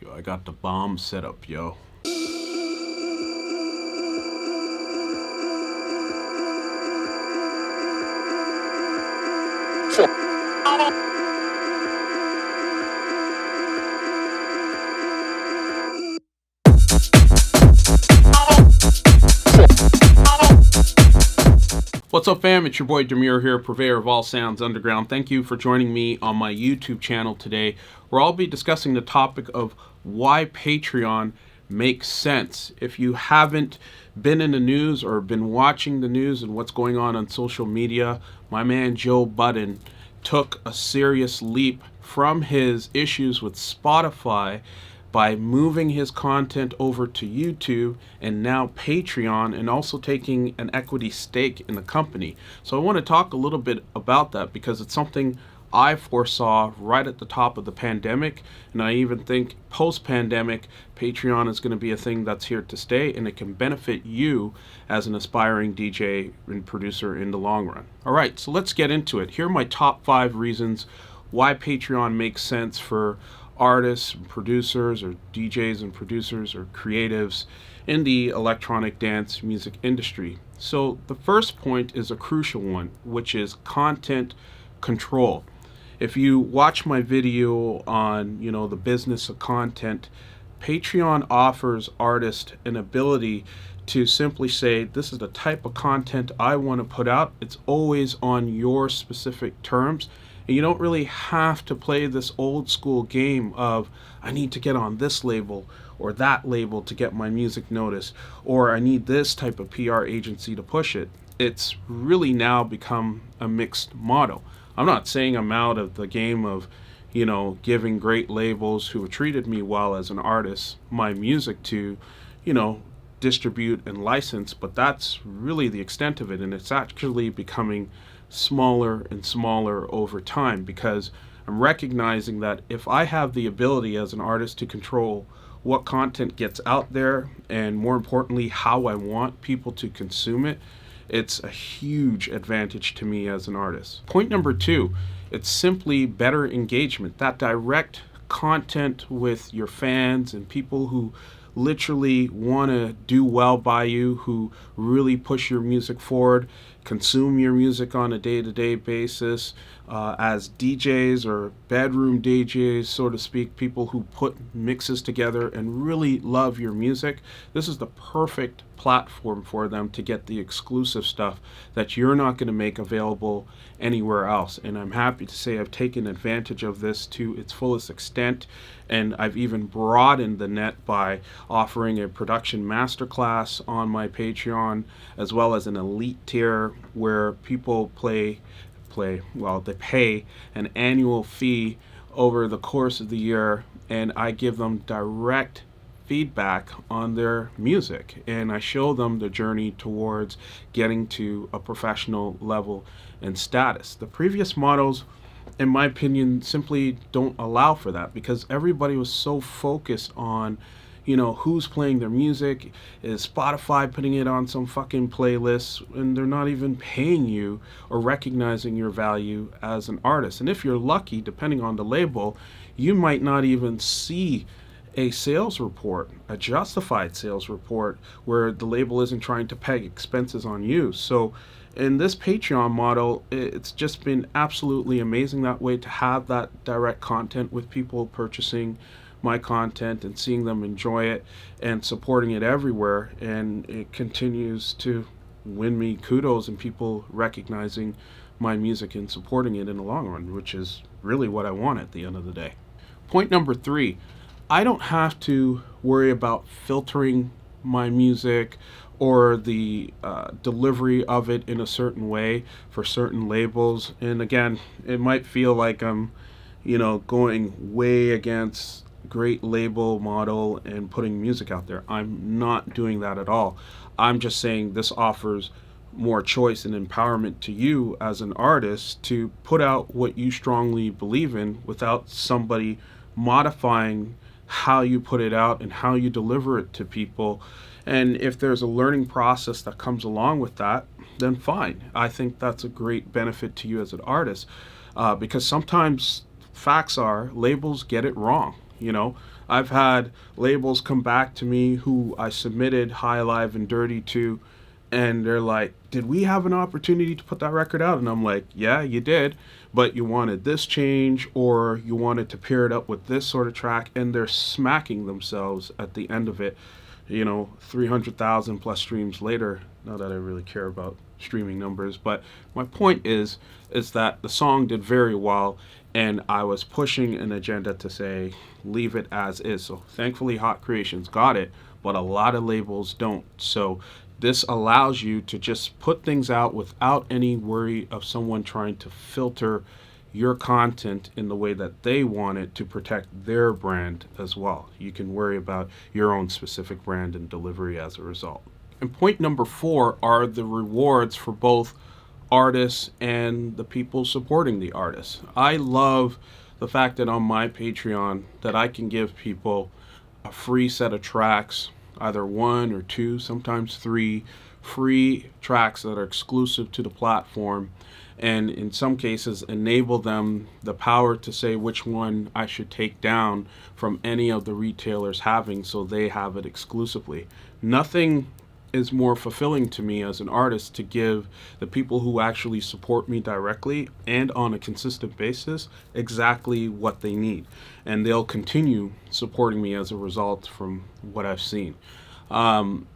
Yo, I got the bomb set up, yo. What's up, fam? It's your boy Demir here, purveyor of all sounds underground. Thank you for joining me on my YouTube channel today, where I'll be discussing the topic of why Patreon makes sense. If you haven't been in the news or been watching the news and what's going on social media, my man Joe Budden took a serious leap from his issues with Spotify by moving his content over to YouTube and now Patreon, and also taking an equity stake in the company. So I want to talk a little bit about that because it's something I foresaw right at the top of the pandemic, and I even think post-pandemic Patreon is going to be a thing that's here to stay, and it can benefit you as an aspiring DJ and producer in the long run. All right, so let's get into it. Here are my top 5 reasons why Patreon makes sense for artists and producers, or DJs and producers, or creatives in the electronic dance music industry. So the first point is a crucial one, which is content control. If you watch my video on, the business of content, Patreon offers artists an ability to simply say, this is the type of content I want to put out. It's always on your specific terms. And you don't really have to play this old school game of, I need to get on this label or that label to get my music noticed, or I need this type of PR agency to push it. It's really now become a mixed model. I'm not saying I'm out of the game of, giving great labels who have treated me well as an artist my music to, distribute and license, but that's really the extent of it. And it's actually becoming smaller and smaller over time, because I'm recognizing that if I have the ability as an artist to control what content gets out there, and more importantly, how I want people to consume it, it's a huge advantage to me as an artist. Point number 2, it's simply better engagement. That direct content with your fans and people who literally want to do well by you, who really push your music forward, consume your music on a day-to-day basis, as DJs or bedroom DJs, so to speak, people who put mixes together and really love your music. This is the perfect platform for them to get the exclusive stuff that you're not going to make available anywhere else. And I'm happy to say I've taken advantage of this to its fullest extent, and I've even broadened the net by offering a production masterclass on my Patreon, as well as an elite tier where people they pay an annual fee over the course of the year, and I give them direct feedback on their music, and I show them the journey towards getting to a professional level and status. The previous models, in my opinion, simply don't allow for that, because everybody was so focused on who's playing their music. Is Spotify putting it on some fucking playlist, and they're not even paying you or recognizing your value as an artist. And if you're lucky, depending on the label, you might not even see a sales report, a justified sales report, where the label isn't trying to peg expenses on you. So in this Patreon model, it's just been absolutely amazing that way, to have that direct content with people purchasing my content and seeing them enjoy it and supporting it everywhere. And it continues to win me kudos and people recognizing my music and supporting it in the long run, which is really what I want at the end of the day. Point number 3, I don't have to worry about filtering my music or the delivery of it in a certain way for certain labels. And again, it might feel like I'm going way against great label model and putting music out there. I'm not doing that at all. I'm just saying this offers more choice and empowerment to you as an artist to put out what you strongly believe in without somebody modifying how you put it out and how you deliver it to people. And if there's a learning process that comes along with that, then fine. I think that's a great benefit to you as an artist, because sometimes facts are labels get it wrong. You know, I've had labels come back to me who I submitted High Live and Dirty to, and they're like, "Did we have an opportunity to put that record out?" And I'm like, "Yeah, you did, but you wanted this change, or you wanted to pair it up with this sort of track," and they're smacking themselves at the end of it. 300,000 plus streams later. Not that I really care about streaming numbers, but my point is that the song did very well, and I was pushing an agenda to say leave it as is. So thankfully, Hot Creations got it, but a lot of labels don't. So this allows you to just put things out without any worry of someone trying to filter your content in the way that they want it to protect their brand as well. You can worry about your own specific brand and delivery as a result. And point number 4 are the rewards for both artists and the people supporting the artists. I love the fact that on my Patreon that I can give people a free set of tracks, either 1 or 2, sometimes 3 free tracks that are exclusive to the platform, and in some cases enable them the power to say which one I should take down from any of the retailers having, so they have it exclusively. Nothing is more fulfilling to me as an artist to give the people who actually support me directly and on a consistent basis exactly what they need, and they'll continue supporting me as a result from what I've seen. From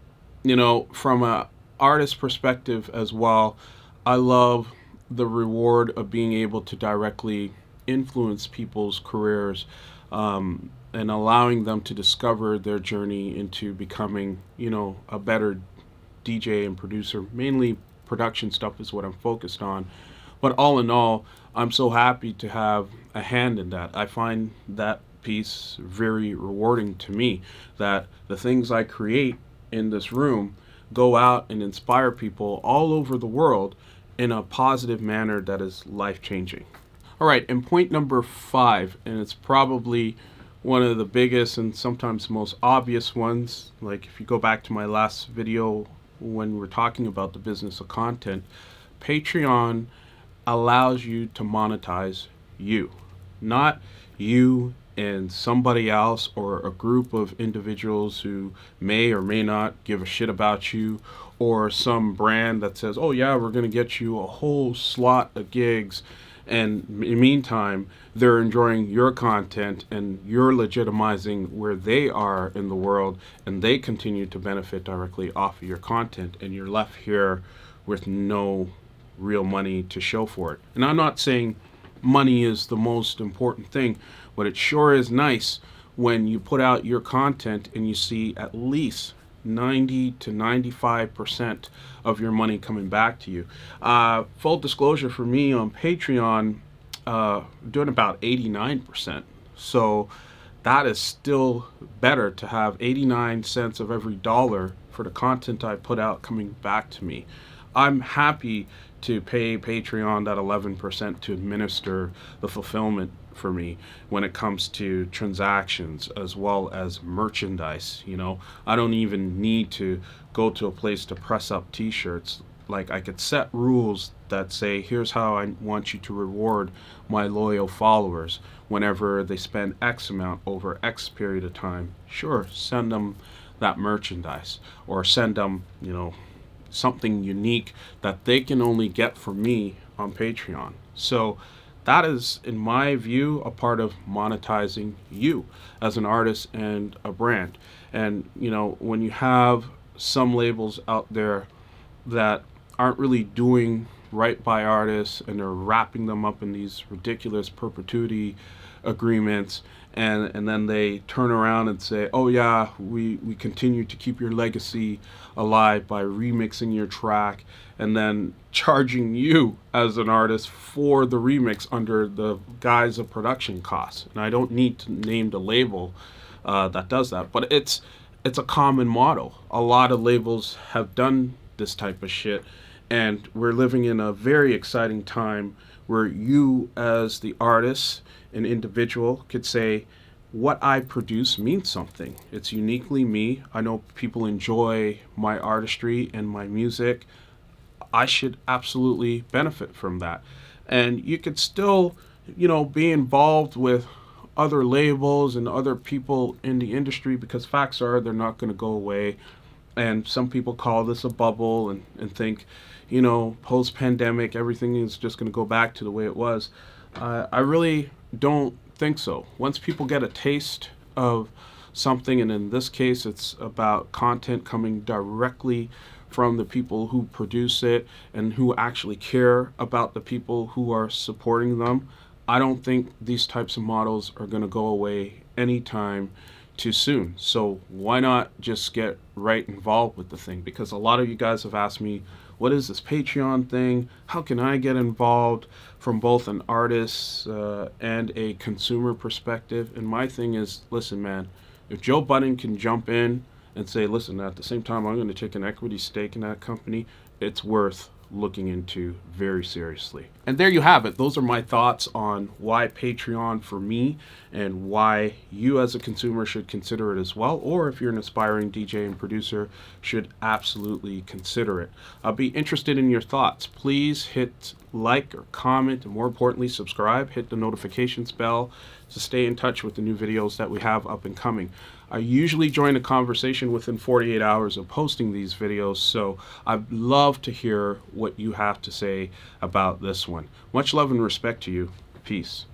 a artist perspective as well, I love the reward of being able to directly influence people's careers, and allowing them to discover their journey into becoming, a better DJ and producer. Mainly production stuff is what I'm focused on. But all in all, I'm so happy to have a hand in that. I find that piece very rewarding to me, that the things I create in this room go out and inspire people all over the world in a positive manner that is life changing. All right, and point number 5, and it's probably one of the biggest and sometimes most obvious ones. Like if you go back to my last video when we were talking about the business of content, Patreon allows you to monetize you, not you and somebody else or a group of individuals who may or may not give a shit about you, or some brand that says, "Oh yeah, we're going to get you a whole slot of gigs," and in the meantime they're enjoying your content and you're legitimizing where they are in the world, and they continue to benefit directly off of your content, and you're left here with no real money to show for it. And I'm not saying money is the most important thing, but it sure is nice when you put out your content and you see at least 90 to 95% of your money coming back to you. Full disclosure, for me on Patreon, doing about 89%. So that is still better to have 89 cents of every dollar for the content I put out coming back to me. I'm happy to pay Patreon that 11% to administer the fulfillment for me when it comes to transactions as well as merchandise. I don't even need to go to a place to press up t-shirts. Like, I could set rules that say, here's how I want you to reward my loyal followers whenever they spend X amount over X period of time. Sure, send them that merchandise, or send them, something unique that they can only get from me on Patreon. So that is, in my view, a part of monetizing you as an artist and a brand. And, when you have some labels out there that aren't really doing right by artists, and they're wrapping them up in these ridiculous perpetuity agreements, and then they turn around and say, "Oh yeah, we continue to keep your legacy alive by remixing your track," and then charging you as an artist for the remix under the guise of production costs. And I don't need to name the label that does that, but it's a common model. A lot of labels have done this type of shit, and we're living in a very exciting time where you, as the artist, an individual, could say, what I produce means something. It's uniquely me. I know people enjoy my artistry and my music. I should absolutely benefit from that. And you could still, be involved with other labels and other people in the industry, because facts are they're not going to go away. And some people call this a bubble and think, post pandemic, everything is just going to go back to the way it was. I really don't think so. Once people get a taste of something, and in this case, it's about content coming directly from the people who produce it and who actually care about the people who are supporting them, I don't think these types of models are going to go away anytime too soon. So why not just get right involved with the thing? Because a lot of you guys have asked me, what is this Patreon thing? How can I get involved from both an artist and a consumer perspective? And my thing is, listen, man, if Joe Budden can jump in and say, listen, at the same time, I'm going to take an equity stake in that company, it's worth looking into very seriously. And there you have it. Those are my thoughts on why Patreon for me and why you as a consumer should consider it as well, or if you're an aspiring DJ and producer, should absolutely consider it. I'll be interested in your thoughts. Please hit like or comment, and more importantly, subscribe. Hit the notifications bell to stay in touch with the new videos that we have up and coming. I usually join a conversation within 48 hours of posting these videos, so I'd love to hear what you have to say about this one. Much love and respect to you. Peace.